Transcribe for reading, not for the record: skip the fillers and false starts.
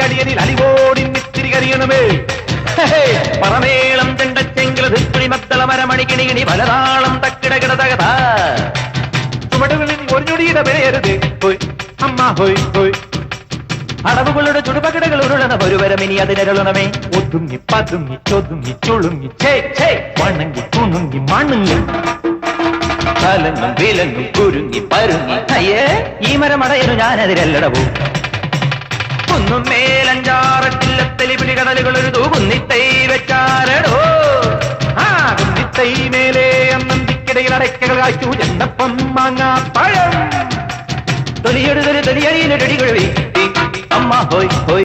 അടിയനിൽ അലിവോടി നിത്തിരി കരിയണമേ പറമേളം ചെണ്ടച്ചെങ്കില ധിക്കുളി മത്തള മരമണിക്കിണികിണി പലതാളം തക്കിടകിട തകത ചുവടുകളിൽ ഒരു ഞൊടിയുടെ പേരരുത് ഹോയ് അമ്മ ഹോയ് ഹോയ് അടവുകളുടെ ചുടുപകിടകൾ ഉരുളണ ഒരുവരമിനി അതിനരുളണമേ ഒതുങ്ങി പതുങ്ങി ചൊതുങ്ങി ചുളുങ്ങി ചേ ചേ വണങ്ങി കുണുങ്ങി മണുങ്ങി കലങ്ങും വിലങ്ങും കുരുങ്ങി പരുങ്ങി അയ്യേ ഈ മരമടയനു ഞാനതിരല്ലടവും കുന്നും മേലഞ്ചാറട്ടില്ലത്തലി പിടികടലുകൾ ഒരു കുന്നിത്തൈ വെച്ചാരടോ ആ കുന്നിത്തൈ മേലെ അന്നന്തിക്കിടയിൽ അടയ്ക്കകൾ കാച്ചു ചെണ്ടപ്പം മാങ്ങാ പഴം തൊലിയെടുതൊരു തൊലിയടിയിലൊരടി കുഴവി അമ്മ ഹോയ് ഹോയ്